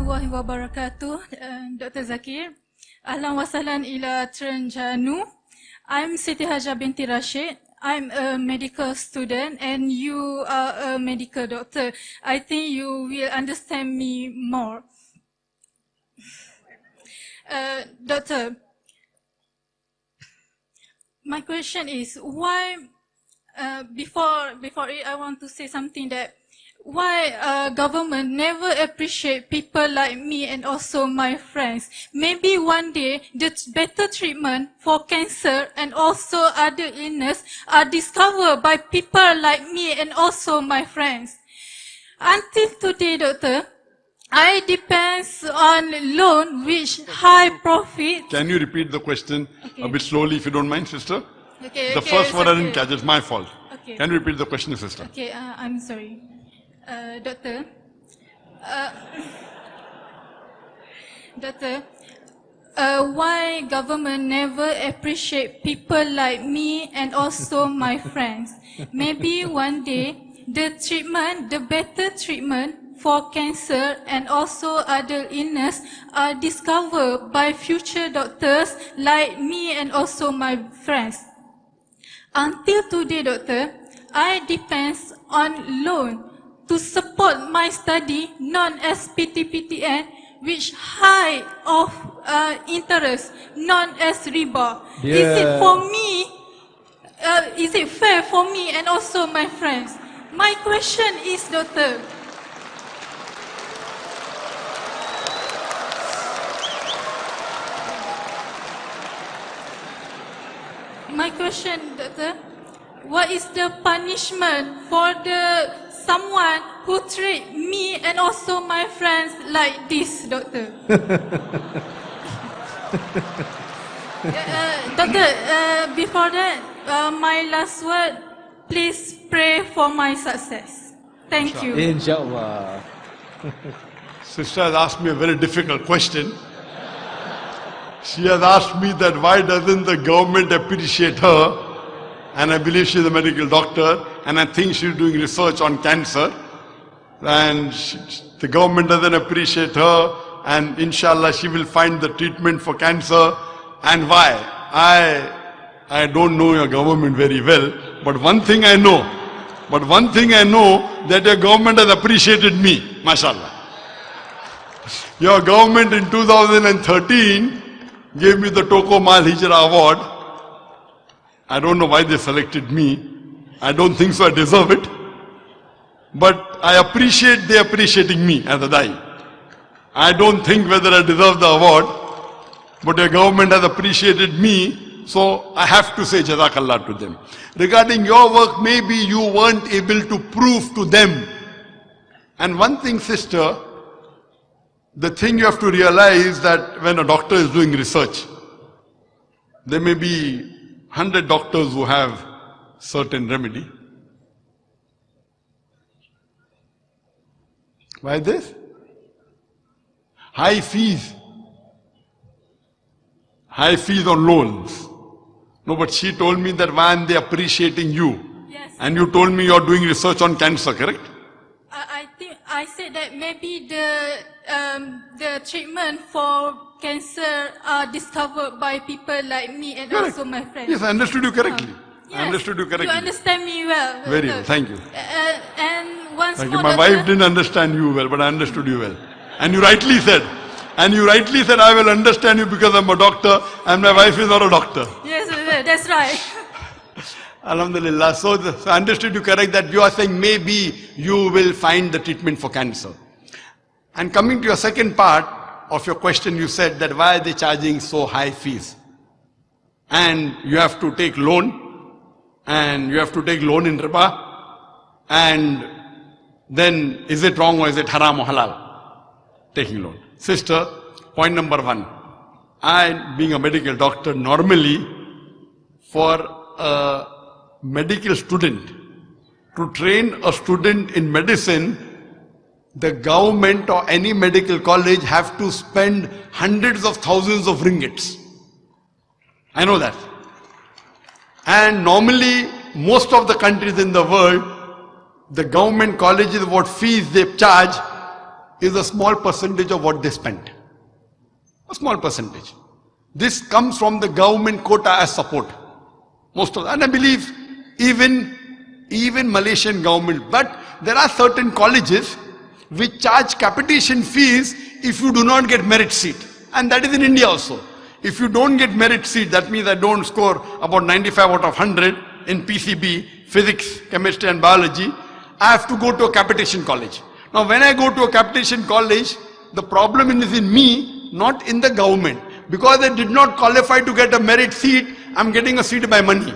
warahmatullahi wabarakatuh. Dr. Zakir. Ahlan wa sahlan ila Terengganu. I'm Siti Haja binti Rashid. I'm a medical student and you are a medical doctor. I think you will understand me more. Doctor, my question is why, before it I want to say something that why government never appreciate people like me and also my friends. Maybe one day the better treatment for cancer and also other illness are discovered by people like me and also my friends. Until today, doctor, I depends on loan which high profit. Can you repeat the question a bit slowly if you don't mind, sister? Okay, The first word I didn't catch, it's my fault. Okay. Can you repeat the question, sister? Okay, I'm sorry. Doctor, why government never appreciate people like me and also my friends? Maybe one day the better treatment for cancer and also other illness are discovered by future doctors like me and also my friends. Until today, doctor, I depends on loan to support my study known as PTPTN, which high of interest known as riba. Yeah. Is it for me? Is it fair for me and also my friends? My question is, doctor. My question, doctor. What is the punishment for someone who treat me and also my friends like this, doctor? Doctor, before that, my last word, please pray for my success. Thank you. Inshallah. Sister has asked me a very difficult question. She has asked me that why doesn't the government appreciate her? And I believe she's a medical doctor, and I think she's doing research on cancer. And the government doesn't appreciate her, and inshallah she will find the treatment for cancer. And why? I don't know your government very well, but one thing I know, that your government has appreciated me, mashallah. Your government in 2013 gave me the Toko Mal Hijra Award. I don't know why they selected me. I don't think so I deserve it. But I appreciate they appreciating me as a Dai. I don't think whether I deserve the award, but your government has appreciated me, so I have to say Jazakallah to them. Regarding your work, maybe you weren't able to prove to them. And one thing, sister, the thing you have to realize that when a doctor is doing research, there may be 100 doctors who have certain remedy. Why this? High fees. High fees on loans. No, but she told me that why aren't they appreciating you? Yes. And you told me you're doing research on cancer, correct? I think I said that maybe the treatment for cancer are discovered by people like me and Correct. also my friends. Yes, I understood you correctly. Yes, I understood you correctly. You understand me well. Very doctor. well, thank you. And once Thank you. more, My doctor, wife didn't understand you well, but I understood you well. And you rightly said, I will understand you because I'm a doctor and my wife is not a doctor. Yes, that's right. Alhamdulillah. So I understood you correct that you are saying maybe you will find the treatment for cancer. And coming to your second part of your question, you said that why are they charging so high fees? And you have to take loan, and you have to take loan in riba, and then is it wrong or is it haram or halal? Taking loan. Sister, point number one. I, being a medical doctor, normally for a medical student, to train a student in medicine, the government or any medical college have to spend hundreds of thousands of ringgits. I know that. And normally, most of the countries in the world, the government colleges, what fees they charge is a small percentage of what they spend. A small percentage. This comes from the government quota as support. Most of, and I believe even Malaysian government, but there are certain colleges which charge capitation fees if you do not get merit seat. And that is in India also. If you don't get merit seat, that means I don't score about 95 out of 100 in PCB, physics, chemistry and biology, I have to go to a capitation college. Now when I go to a capitation college, the problem is in me, not in the government. Because I did not qualify to get a merit seat, I'm getting a seat by money.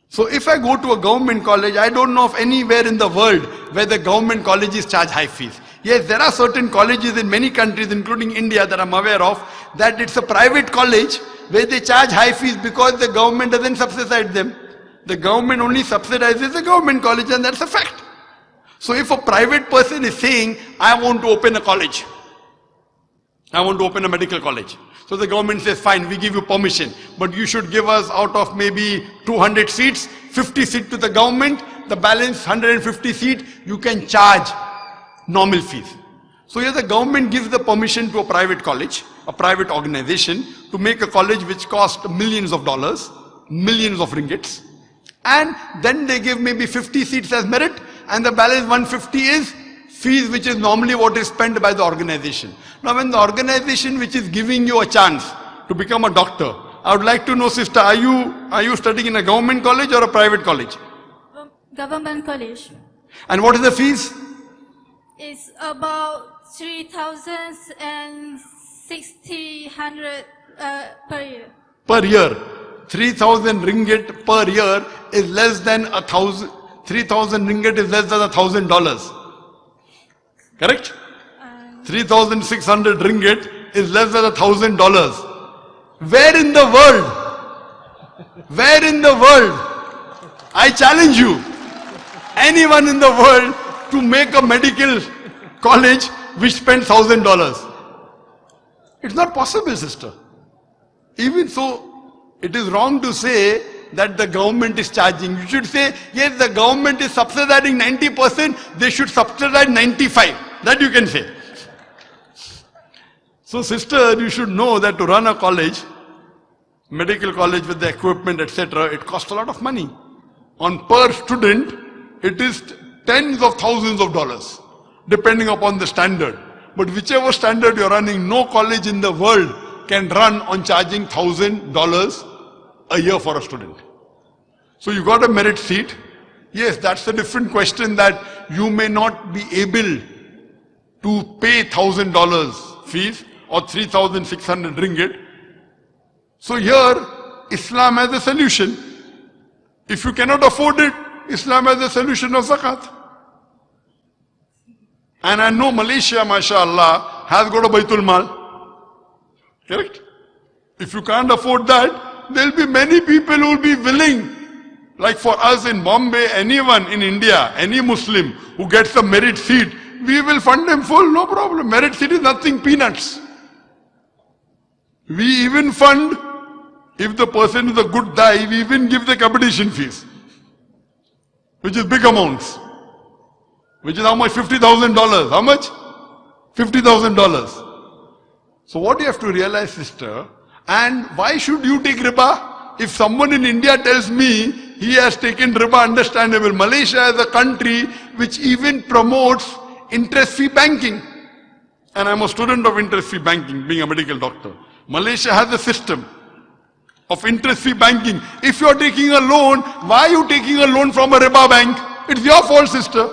So if I go to a government college, I don't know of anywhere in the world where the government colleges charge high fees. Yes, there are certain colleges in many countries, including India, that I'm aware of, that it's a private college where they charge high fees because the government doesn't subsidize them. The government only subsidizes the government college, and that's a fact. So if a private person is saying, I want to open a college, I want to open a medical college. So the government says, fine, we give you permission, but you should give us out of maybe 200 seats, 50 seats to the government, the balance 150 seats, you can charge normal fees. So here the government gives the permission to a private college, a private organization, to make a college which costs millions of dollars, millions of ringgits, and then they give maybe 50 seats as merit, and the balance 150 is fees, which is normally what is spent by the organization. Now when the organization which is giving you a chance to become a doctor, I would like to know, sister, are you studying in a government college or a private college? Government college. And what is the fees? It's about 3,600 per year. Per year. 3,000 ringgit per year is less than 3,000 ringgit is less than $1,000. Correct? 3,600 ringgit is less than $1,000. Where in the world? Where in the world? I challenge you, anyone in the world, to make a medical college which spends $1,000. It's not possible, sister. Even so, it is wrong to say that the government is charging. You should say, yes, the government is subsidizing 90%, they should subsidize 95%. That you can say. So sister, you should know that to run a college, medical college with the equipment, etc., it costs a lot of money. On per student, it is tens of thousands of dollars, depending upon the standard. But whichever standard you're running, no college in the world can run on charging $1,000 a year for a student. So you got a merit seat. Yes, that's a different question, that you may not be able to pay $1,000 fees or 3,600 ringgit. So here, Islam has a solution. If you cannot afford it, Islam has a solution of zakat. And I know Malaysia, mashallah, has got a Baitul Mal. Correct? If you can't afford that, there will be many people who will be willing. Like for us in Bombay, anyone in India, any Muslim who gets a merit seat, we will fund them full, no problem. Merit seat is nothing, peanuts. We even fund, if the person is a good guy, we even give the capitation fees, which is big amounts. Which is how much? $50,000. How much? $50,000. So what you have to realize, sister, and why should you take riba? If someone in India tells me he has taken riba, understandable. Malaysia is a country which even promotes interest-free banking. And I'm a student of interest-free banking, being a medical doctor. Malaysia has a system of interest-free banking. If you're taking a loan, why are you taking a loan from a riba bank? It's your fault, sister.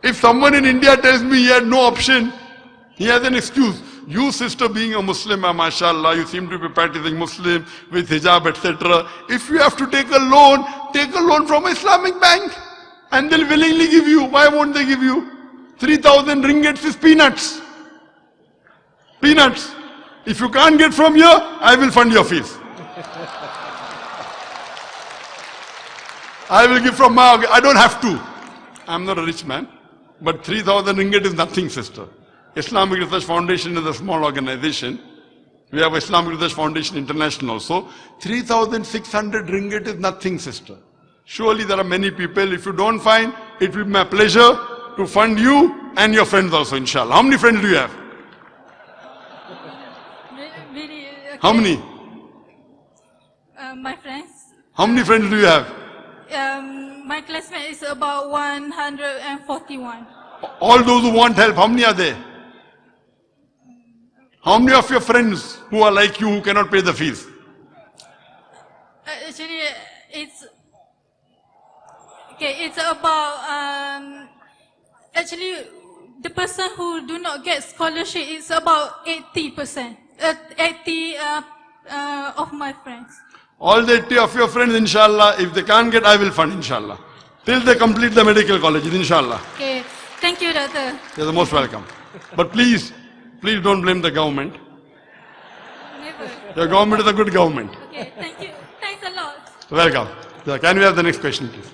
If someone in India tells me he had no option, he has an excuse. You, sister, being a Muslim, mashallah, you seem to be practicing Muslim with hijab, etc. If you have to take a loan from an Islamic bank, and they'll willingly give you. Why won't they give you? 3,000 ringgits is peanuts. Peanuts. If you can't get from here, I will fund your fees. I will give from my, I don't have to. I'm not a rich man. But 3,000 ringgit is nothing, sister. Islamic Research Foundation is a small organization. We have Islamic Research Foundation International also. 3,600 ringgit is nothing, sister. Surely there are many people. If you don't find, it will be my pleasure to fund you and your friends also, inshallah. How many friends do you have? Really, okay. How many? My friends. How many friends do you have? My classmate is about 141. All those who want help, how many are there? How many of your friends who are like you who cannot pay the fees? Actually, it's okay. It's about actually the person who do not get scholarship is about 80%. 80 of my friends. All the 80 of your friends, inshallah, if they can't get, I will fund, inshallah. Till they complete the medical college, inshallah. Okay, thank you, Doctor. You're the most welcome. But please don't blame the government. Never. Your government is a good government. Okay, thank you. Thanks a lot. Welcome. Can we have the next question, please?